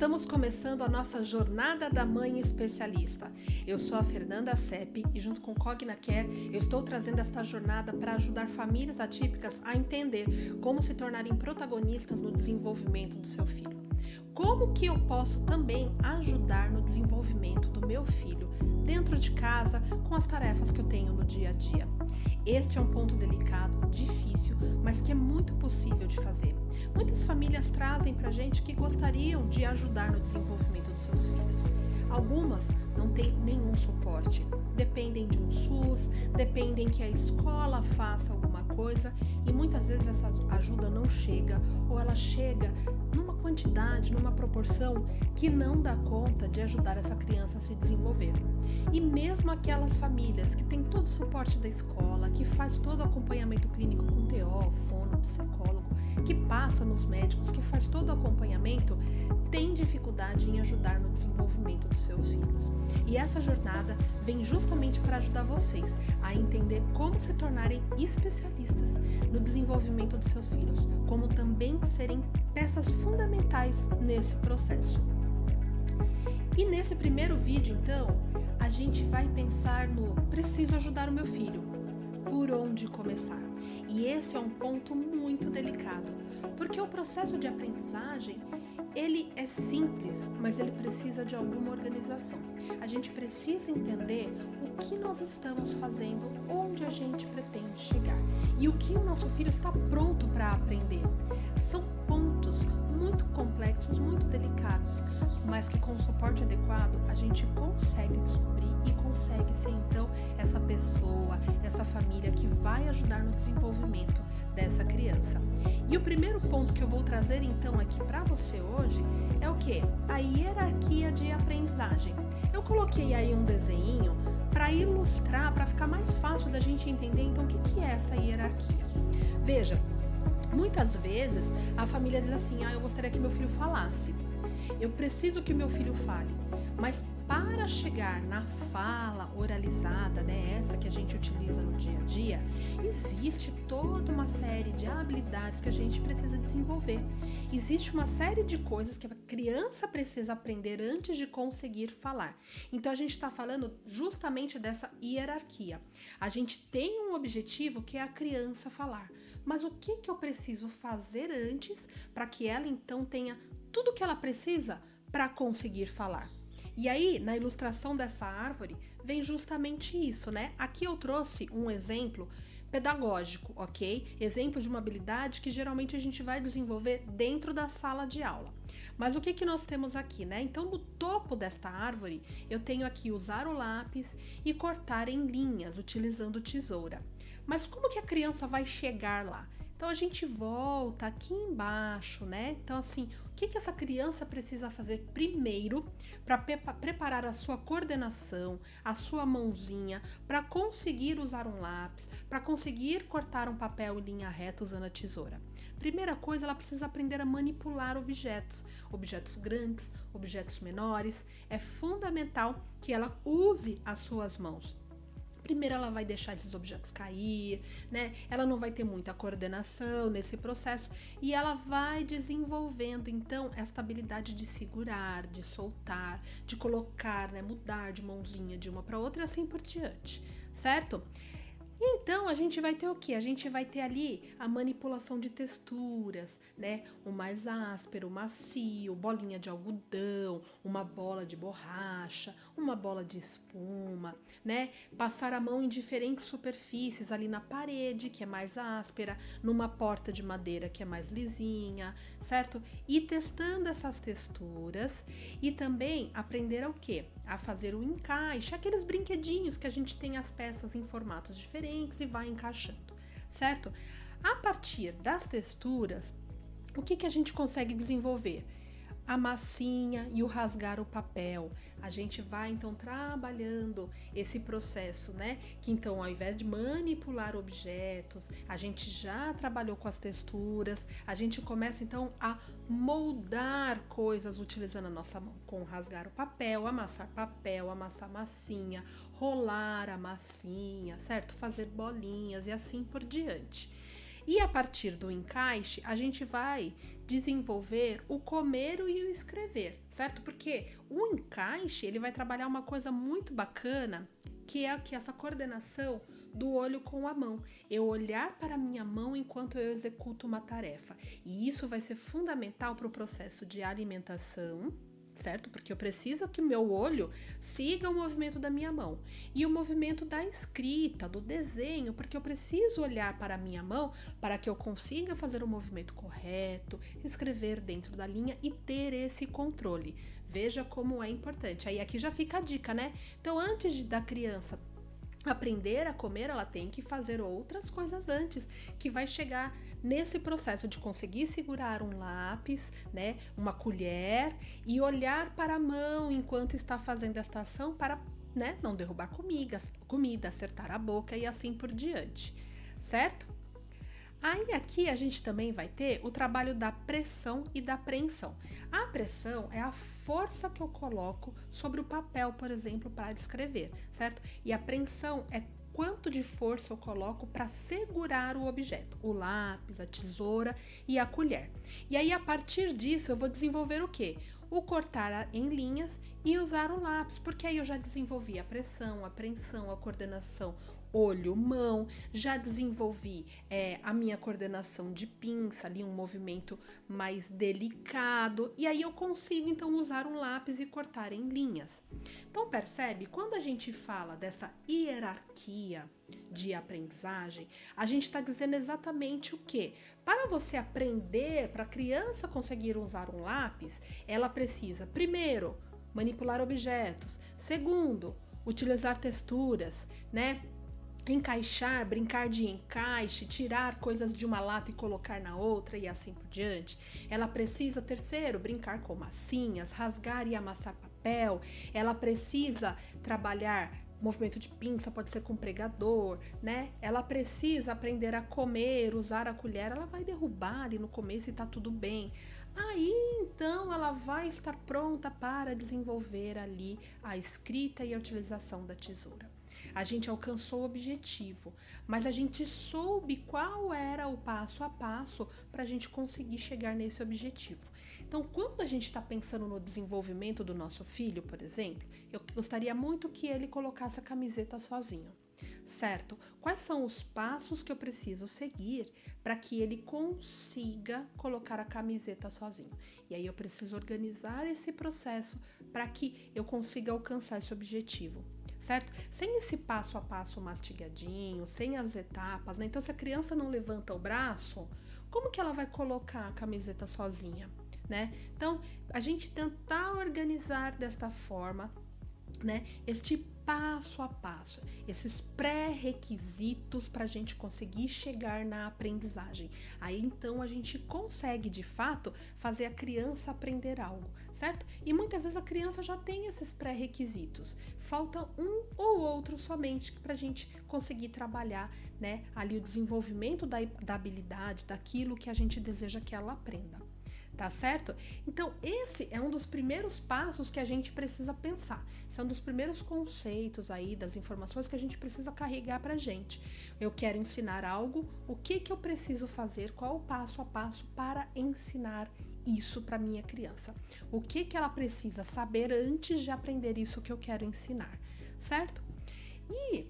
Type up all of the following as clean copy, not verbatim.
Estamos começando a nossa Jornada da Mãe Especialista. Eu sou a Fernanda Sepp e junto com Cogna Care eu estou trazendo esta jornada para ajudar famílias atípicas a entender como se tornarem protagonistas no desenvolvimento do seu filho. Como que eu posso também ajudar no desenvolvimento do meu filho dentro de casa com as tarefas que eu tenho no dia a dia? Este é um ponto delicado, difícil, mas que é muito possível de fazer. Muitas famílias trazem pra gente que gostariam de ajudar no desenvolvimento dos seus filhos. Algumas não têm nenhum suporte, dependem de um SUS, dependem que a escola faça alguma coisa e muitas vezes essa ajuda não chega ou ela chega numa quantidade, numa proporção que não dá conta de ajudar essa criança a se desenvolver. E mesmo aquelas famílias que têm todo o suporte da escola, que faz todo o acompanhamento clínico com TO, fono, psicólogo, que passa nos médicos, que faz todo o acompanhamento, tem dificuldade em ajudar no desenvolvimento dos seus filhos. E essa jornada vem justamente para ajudar vocês a entender como se tornarem especialistas no desenvolvimento dos seus filhos, como também serem peças fundamentais nesse processo. E nesse primeiro vídeo, então, a gente vai pensar no preciso ajudar o meu filho. Por onde começar? E esse é um ponto muito delicado, porque o processo de aprendizagem, ele é simples, mas ele precisa de alguma organização. A gente precisa entender o que nós estamos fazendo, onde a gente pretende chegar e o que o nosso filho está pronto para aprender. São pontos muito complexos, muito delicados, mas que com o suporte adequado a gente consegue descobrir e consegue ser então essa pessoa, essa família que vai ajudar no desenvolvimento dessa criança. E o primeiro ponto que eu vou trazer então aqui para você hoje é o que? A hierarquia de aprendizagem. Eu coloquei aí um desenho para ilustrar, para ficar mais fácil da gente entender então o que é essa hierarquia. Veja, muitas vezes a família diz assim, eu gostaria que meu filho falasse. Eu preciso que meu filho fale, mas para chegar na fala oralizada, essa que a gente utiliza no dia a dia, existe toda uma série de habilidades que a gente precisa desenvolver. Existe uma série de coisas que a criança precisa aprender antes de conseguir falar. Então a gente está falando justamente dessa hierarquia. A gente tem um objetivo que é a criança falar, mas o que eu preciso fazer antes para que ela então tenha tudo o que ela precisa para conseguir falar? E aí, na ilustração dessa árvore, vem justamente isso, Aqui eu trouxe um exemplo pedagógico, ok? Exemplo de uma habilidade que geralmente a gente vai desenvolver dentro da sala de aula. Mas o que nós temos aqui, Então, no topo desta árvore, eu tenho aqui usar o lápis e cortar em linhas, utilizando tesoura. Mas como que a criança vai chegar lá? Então, a gente volta aqui embaixo, Então, assim, o que essa criança precisa fazer primeiro para preparar a sua coordenação, a sua mãozinha, para conseguir usar um lápis, para conseguir cortar um papel em linha reta usando a tesoura? Primeira coisa, ela precisa aprender a manipular objetos grandes, objetos menores. É fundamental que ela use as suas mãos. Primeiro ela vai deixar esses objetos cair, Ela não vai ter muita coordenação nesse processo e ela vai desenvolvendo então esta habilidade de segurar, de soltar, de colocar, mudar de mãozinha de uma para outra e assim por diante, certo? Então, a gente vai ter o quê? A gente vai ter ali a manipulação de texturas, O mais áspero, o macio, bolinha de algodão, uma bola de borracha, uma bola de espuma, Passar a mão em diferentes superfícies, ali na parede, que é mais áspera, numa porta de madeira, que é mais lisinha, certo? E testando essas texturas e também aprender o quê? A fazer o encaixe, aqueles brinquedinhos que a gente tem as peças em formatos diferentes e vai encaixando, certo? A partir das texturas, o que a gente consegue desenvolver? A massinha e o rasgar o papel. A gente vai então trabalhando esse processo, Que então ao invés de manipular objetos, a gente já trabalhou com as texturas, a gente começa então a moldar coisas utilizando a nossa mão, com rasgar o papel, amassar massinha, rolar a massinha, certo? Fazer bolinhas e assim por diante. E a partir do encaixe, a gente vai desenvolver o comer e o escrever, certo? Porque o encaixe, ele vai trabalhar uma coisa muito bacana, que é que essa coordenação do olho com a mão. Eu olhar para a minha mão enquanto eu executo uma tarefa. E isso vai ser fundamental para o processo de alimentação, certo? Porque eu preciso que meu olho siga o movimento da minha mão e o movimento da escrita, do desenho, porque eu preciso olhar para a minha mão para que eu consiga fazer o movimento correto, escrever dentro da linha e ter esse controle. Veja como é importante. Aí aqui já fica a dica, né? Então, antes da criança aprender a comer, ela tem que fazer outras coisas antes, que vai chegar nesse processo de conseguir segurar um lápis, né, uma colher e olhar para a mão enquanto está fazendo esta ação para, né, não derrubar comida, acertar a boca e assim por diante, certo? Aí aqui a gente também vai ter o trabalho da pressão e da apreensão. A pressão é a força que eu coloco sobre o papel, por exemplo, para escrever, certo? E a apreensão é quanto de força eu coloco para segurar o objeto, o lápis, a tesoura e a colher. E aí, a partir disso, eu vou desenvolver o quê? O cortar em linhas e usar o lápis, porque aí eu já desenvolvi a pressão, a apreensão, a coordenação olho, mão, já desenvolvi a minha coordenação de pinça, ali um movimento mais delicado, e aí eu consigo então usar um lápis e cortar em linhas. Então percebe, quando a gente fala dessa hierarquia de aprendizagem, a gente está dizendo exatamente o que? Para você aprender, para a criança conseguir usar um lápis, ela precisa, primeiro, manipular objetos, segundo, utilizar texturas, né? Encaixar, brincar de encaixe, tirar coisas de uma lata e colocar na outra e assim por diante. Ela precisa, terceiro, brincar com massinhas, rasgar e amassar papel. Ela precisa trabalhar movimento de pinça, pode ser com pregador, né? Ela precisa aprender a comer, usar a colher. Ela vai derrubar ali no começo e tá tudo bem. Aí então ela vai estar pronta para desenvolver ali a escrita e a utilização da tesoura. A gente alcançou o objetivo, mas a gente soube qual era o passo a passo para a gente conseguir chegar nesse objetivo. Então, quando a gente está pensando no desenvolvimento do nosso filho, por exemplo, eu gostaria muito que ele colocasse a camiseta sozinho, certo? Quais são os passos que eu preciso seguir para que ele consiga colocar a camiseta sozinho? E aí eu preciso organizar esse processo para que eu consiga alcançar esse objetivo, certo? Sem esse passo a passo mastigadinho, sem as etapas, né? Então, se a criança não levanta o braço, como que ela vai colocar a camiseta sozinha, né? Então, a gente tentar organizar desta forma, né? Este passo a passo, esses pré-requisitos para a gente conseguir chegar na aprendizagem. Aí então a gente consegue de fato fazer a criança aprender algo, certo? E muitas vezes a criança já tem esses pré-requisitos, falta um ou outro somente para a gente conseguir trabalhar, né, ali o desenvolvimento da habilidade, daquilo que a gente deseja que ela aprenda. Tá certo? Então, esse é um dos primeiros passos que a gente precisa pensar. São dos primeiros conceitos aí, das informações que a gente precisa carregar pra gente. Eu quero ensinar algo, o que eu preciso fazer, qual o passo a passo para ensinar isso para minha criança? O que ela precisa saber antes de aprender isso que eu quero ensinar, certo? E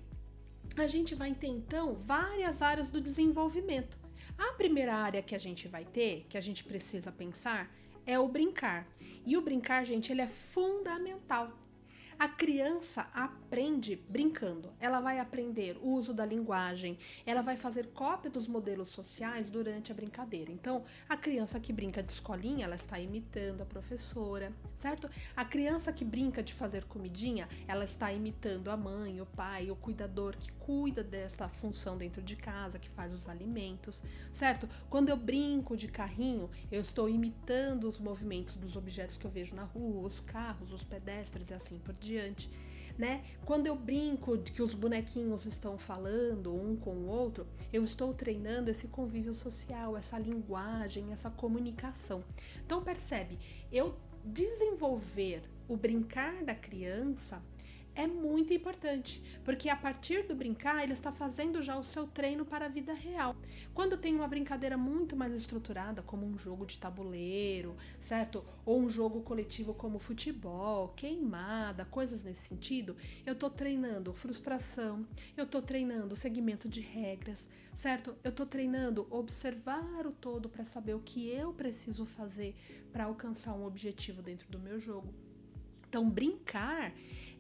a gente vai ter, então, várias áreas do desenvolvimento. A primeira área que a gente vai ter, que a gente precisa pensar, é o brincar. E o brincar, gente, ele é fundamental. A criança aprende brincando. Ela vai aprender o uso da linguagem, ela vai fazer cópia dos modelos sociais durante a brincadeira. Então, a criança que brinca de escolinha, ela está imitando a professora, certo? A criança que brinca de fazer comidinha, ela está imitando a mãe, o pai, o cuidador que cuida desta função dentro de casa, que faz os alimentos, certo? Quando eu brinco de carrinho, eu estou imitando os movimentos dos objetos que eu vejo na rua, os carros, os pedestres e assim por diante, né? Quando eu brinco de que os bonequinhos estão falando um com o outro, eu estou treinando esse convívio social, essa linguagem, essa comunicação. Então percebe, eu desenvolver o brincar da criança é muito importante, porque a partir do brincar, ele está fazendo já o seu treino para a vida real. Quando tem uma brincadeira muito mais estruturada, como um jogo de tabuleiro, certo? Ou um jogo coletivo como futebol, queimada, coisas nesse sentido, eu tô treinando frustração, eu tô treinando segmento de regras, certo? Eu tô treinando observar o todo para saber o que eu preciso fazer para alcançar um objetivo dentro do meu jogo. Então, brincar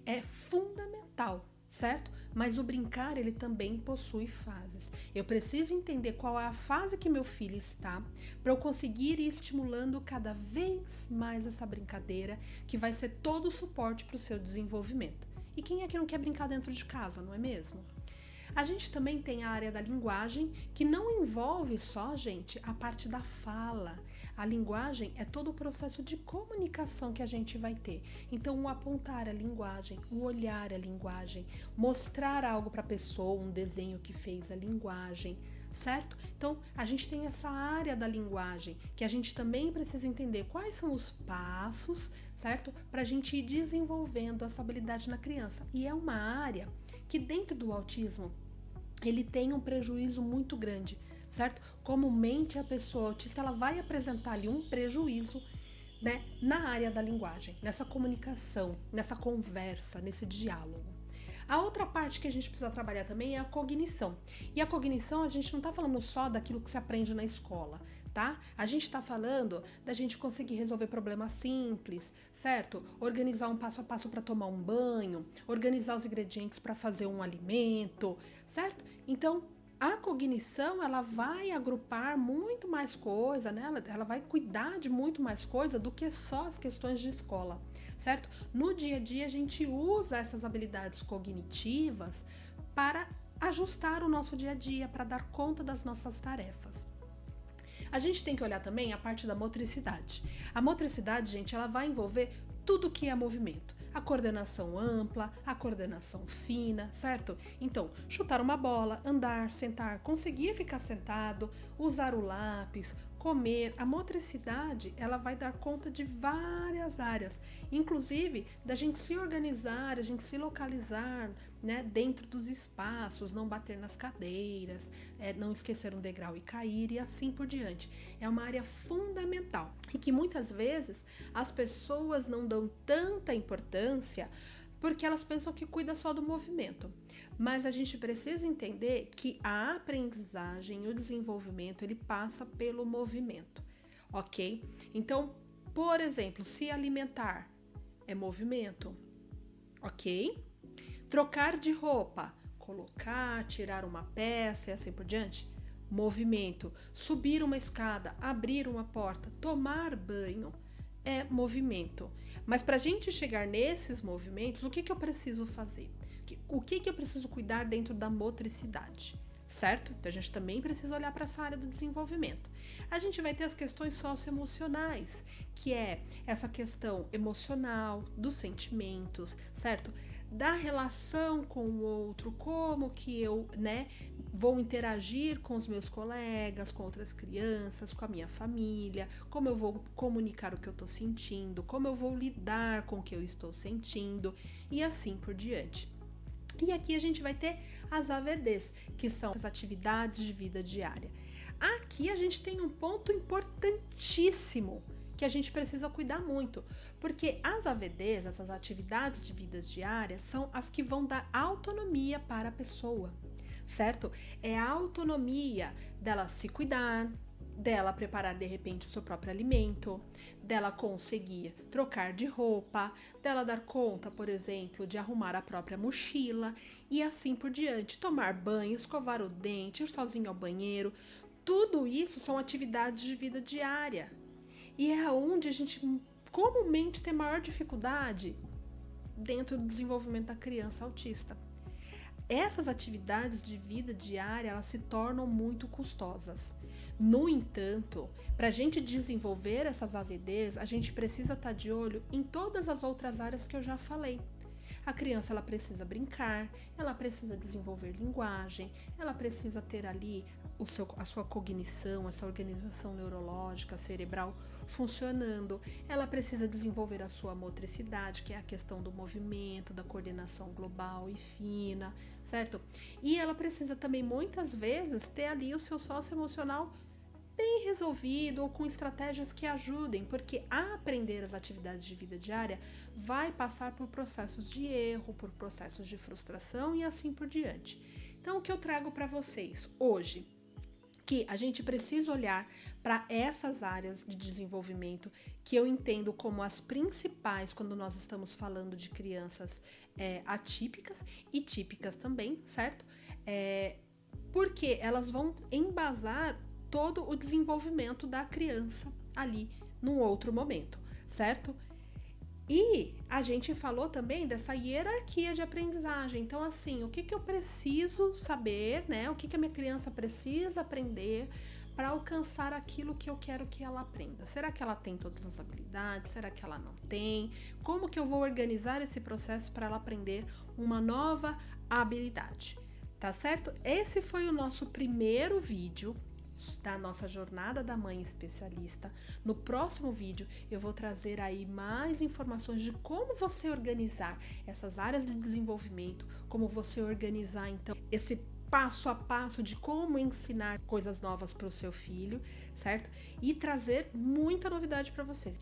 é fundamental, certo? Mas o brincar, ele também possui fases. Eu preciso entender qual é a fase que meu filho está para eu conseguir ir estimulando cada vez mais essa brincadeira, que vai ser todo o suporte para o seu desenvolvimento. E quem é que não quer brincar dentro de casa, não é mesmo? A gente também tem a área da linguagem, que não envolve só, gente, a parte da fala. A linguagem é todo o processo de comunicação que a gente vai ter. Então, o apontar a linguagem, o olhar a linguagem, mostrar algo para a pessoa, um desenho que fez a linguagem, certo? Então, a gente tem essa área da linguagem, que a gente também precisa entender quais são os passos, certo? Para a gente ir desenvolvendo essa habilidade na criança. E é uma área que dentro do autismo, ele tem um prejuízo muito grande, certo? Comumente a pessoa autista, ela vai apresentar ali um prejuízo, né, na área da linguagem, nessa comunicação, nessa conversa, nesse diálogo. A outra parte que a gente precisa trabalhar também é a cognição. E a cognição, a gente não está falando só daquilo que se aprende na escola, tá? A gente está falando da gente conseguir resolver problemas simples, certo? Organizar um passo a passo para tomar um banho, organizar os ingredientes para fazer um alimento, certo? Então, a cognição, ela vai agrupar muito mais coisa, né? Ela vai cuidar de muito mais coisa do que só as questões de escola, certo? No dia a dia, a gente usa essas habilidades cognitivas para ajustar o nosso dia a dia, para dar conta das nossas tarefas. A gente tem que olhar também a parte da motricidade. A motricidade, gente, ela vai envolver tudo que é movimento. A coordenação ampla, a coordenação fina, certo? Então, chutar uma bola, andar, sentar, conseguir ficar sentado, usar o lápis, comer. A motricidade, ela vai dar conta de várias áreas, inclusive da gente se organizar, a gente se localizar, né, dentro dos espaços, não bater nas cadeiras, não esquecer um degrau e cair e assim por diante. É uma área fundamental e que muitas vezes as pessoas não dão tanta importância porque elas pensam que cuida só do movimento. Mas a gente precisa entender que a aprendizagem e o desenvolvimento, ele passa pelo movimento, ok? Então, por exemplo, se alimentar é movimento, ok? Trocar de roupa, colocar, tirar uma peça e assim por diante, movimento. Subir uma escada, abrir uma porta, tomar banho, é movimento. Mas para a gente chegar nesses movimentos, o que eu preciso fazer? O que eu preciso cuidar dentro da motricidade? Certo? Então a gente também precisa olhar para essa área do desenvolvimento. A gente vai ter as questões socioemocionais, que é essa questão emocional, dos sentimentos, certo? Da relação com o outro, como que eu, né, vou interagir com os meus colegas, com outras crianças, com a minha família, como eu vou comunicar o que eu estou sentindo, como eu vou lidar com o que eu estou sentindo e assim por diante. E aqui a gente vai ter as AVDs, que são as atividades de vida diária. Aqui a gente tem um ponto importantíssimo que a gente precisa cuidar muito, porque as AVDs, essas atividades de vidas diárias, são as que vão dar autonomia para a pessoa, certo? É a autonomia dela se cuidar, dela preparar de repente o seu próprio alimento, dela conseguir trocar de roupa, dela dar conta, por exemplo, de arrumar a própria mochila e assim por diante, tomar banho, escovar o dente, ir sozinho ao banheiro. Tudo isso são atividades de vida diária. E é onde a gente comumente tem maior dificuldade dentro do desenvolvimento da criança autista. Essas atividades de vida diária, elas se tornam muito custosas. No entanto, para a gente desenvolver essas AVDs, a gente precisa estar de olho em todas as outras áreas que eu já falei. A criança ela precisa brincar, ela precisa desenvolver linguagem, ela precisa ter ali a sua cognição, essa organização neurológica, cerebral funcionando, ela precisa desenvolver a sua motricidade, que é a questão do movimento, da coordenação global e fina, certo? E ela precisa também, muitas vezes, ter ali o seu socioemocional bem resolvido ou com estratégias que ajudem, porque aprender as atividades de vida diária vai passar por processos de erro, por processos de frustração e assim por diante. Então, o que eu trago para vocês hoje? Que a gente precisa olhar para essas áreas de desenvolvimento que eu entendo como as principais quando nós estamos falando de crianças atípicas e típicas também, certo? Porque elas vão embasar todo o desenvolvimento da criança ali num outro momento, certo? E a gente falou também dessa hierarquia de aprendizagem. Então, assim, o que eu preciso saber, né? O que a minha criança precisa aprender para alcançar aquilo que eu quero que ela aprenda? Será que ela tem todas as habilidades? Será que ela não tem? Como que eu vou organizar esse processo para ela aprender uma nova habilidade? Tá certo? Esse foi o nosso primeiro vídeo da nossa jornada da mãe especialista. No próximo vídeo eu vou trazer aí mais informações de como você organizar essas áreas de desenvolvimento, como você organizar então esse passo a passo de como ensinar coisas novas para o seu filho, certo? E trazer muita novidade para vocês.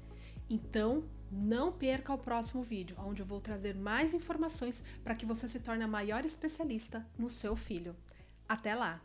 Então, não perca o próximo vídeo, onde eu vou trazer mais informações para que você se torne a maior especialista no seu filho. Até lá!